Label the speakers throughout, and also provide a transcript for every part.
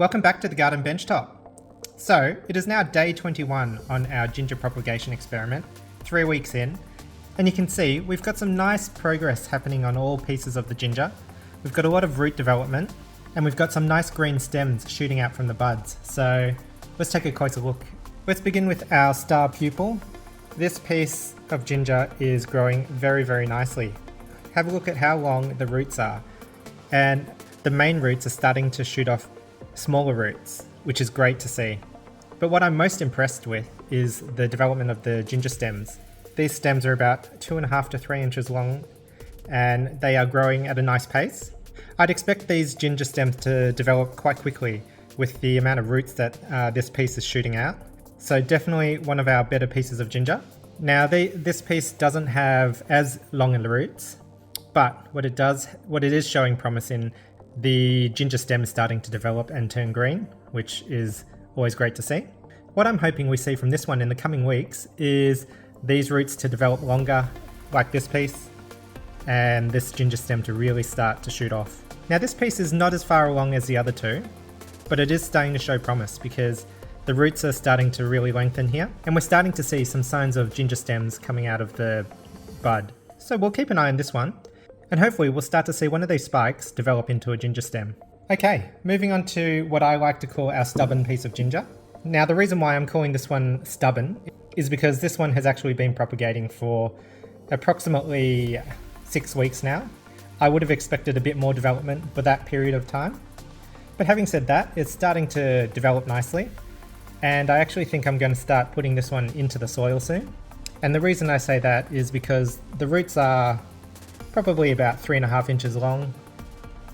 Speaker 1: Welcome back to the garden benchtop. So, it is now day 21 on our ginger propagation experiment, 3 weeks in, and you can see we've got some nice progress happening on all pieces of the ginger. We've got a lot of root development, and we've got some nice green stems shooting out from the buds. So, let's take a closer look. Let's begin with our star pupil. This piece of ginger is growing very, very nicely. Have a look at how long the roots are, and the main roots are starting to shoot off smaller roots, which is great to see. But what I'm most impressed with is the development of the ginger stems. These stems are about 2.5 to 3 inches long, and they are growing at a nice pace. I'd expect these ginger stems to develop quite quickly with the amount of roots that this piece is shooting out. So definitely one of our better pieces of ginger. Now this piece doesn't have as long in the roots, but what it is showing promise in, the ginger stem is starting to develop and turn green, which is always great to see. What I'm hoping we see from this one in the coming weeks is these roots to develop longer, like this piece, and this ginger stem to really start to shoot off. Now this piece is not as far along as the other two, but it is starting to show promise because the roots are starting to really lengthen here, and we're starting to see some signs of ginger stems coming out of the bud. So we'll keep an eye on this one, and hopefully we'll start to see one of these spikes develop into a ginger stem. Okay, moving on to what I like to call our stubborn piece of ginger. Now the reason why I'm calling this one stubborn is because this one has actually been propagating for approximately 6 weeks now. I would have expected a bit more development for that period of time. But having said that, it's starting to develop nicely, and I actually think I'm going to start putting this one into the soil soon. And the reason I say that is because the roots are probably about 3.5 inches long,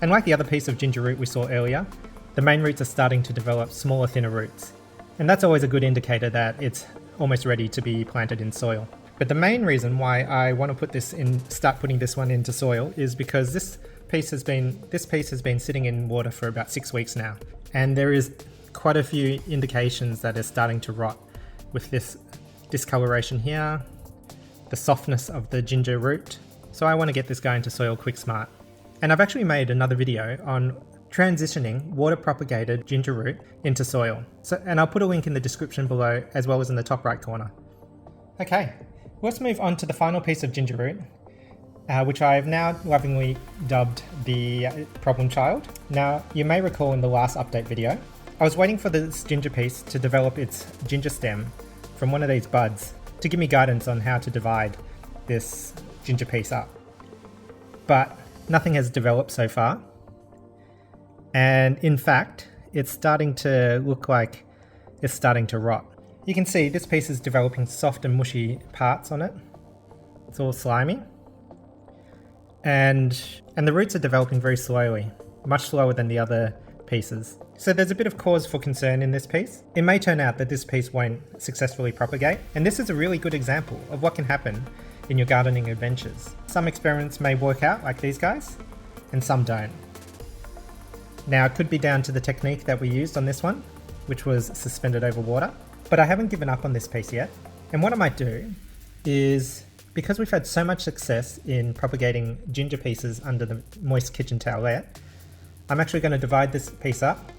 Speaker 1: and like the other piece of ginger root we saw earlier, the main roots are starting to develop smaller, thinner roots, and that's always a good indicator that it's almost ready to be planted in soil. But the main reason why I want to start putting this one into soil is because this piece has been sitting in water for about 6 weeks now, and there is quite a few indications that it's starting to rot with this discoloration here, the softness of the ginger root. So I want to get this guy into soil quick smart. And I've actually made another video on transitioning water propagated ginger root into soil. And I'll put a link in the description below as well as in the top right corner. Okay, let's move on to the final piece of ginger root, which I have now lovingly dubbed the problem child. Now, you may recall in the last update video, I was waiting for this ginger piece to develop its ginger stem from one of these buds to give me guidance on how to divide this ginger piece up. But nothing has developed so far. And in fact, it's starting to look like it's starting to rot. You can see this piece is developing soft and mushy parts on it. It's all slimy. And the roots are developing very slowly, much slower than the other pieces. So there's a bit of cause for concern in this piece. It may turn out that this piece won't successfully propagate, and this is a really good example of what can happen in your gardening adventures. Some experiments may work out like these guys, and some don't. Now it could be down to the technique that we used on this one, which was suspended over water, but I haven't given up on this piece yet. And what I might do is, because we've had so much success in propagating ginger pieces under the moist kitchen towelette, I'm actually going to divide this piece up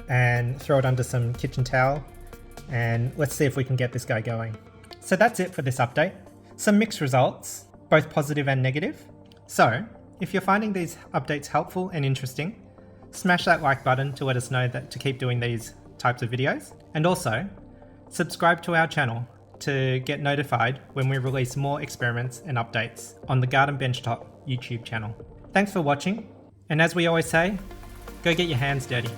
Speaker 1: and throw it under some kitchen towel, and let's see if we can get this guy going. So that's it for this update. Some mixed results, both positive and negative. So, if you're finding these updates helpful and interesting, smash that like button to let us know that to keep doing these types of videos. And also, subscribe to our channel to get notified when we release more experiments and updates on the Garden Benchtop YouTube channel. Thanks for watching, and as we always say, go get your hands dirty.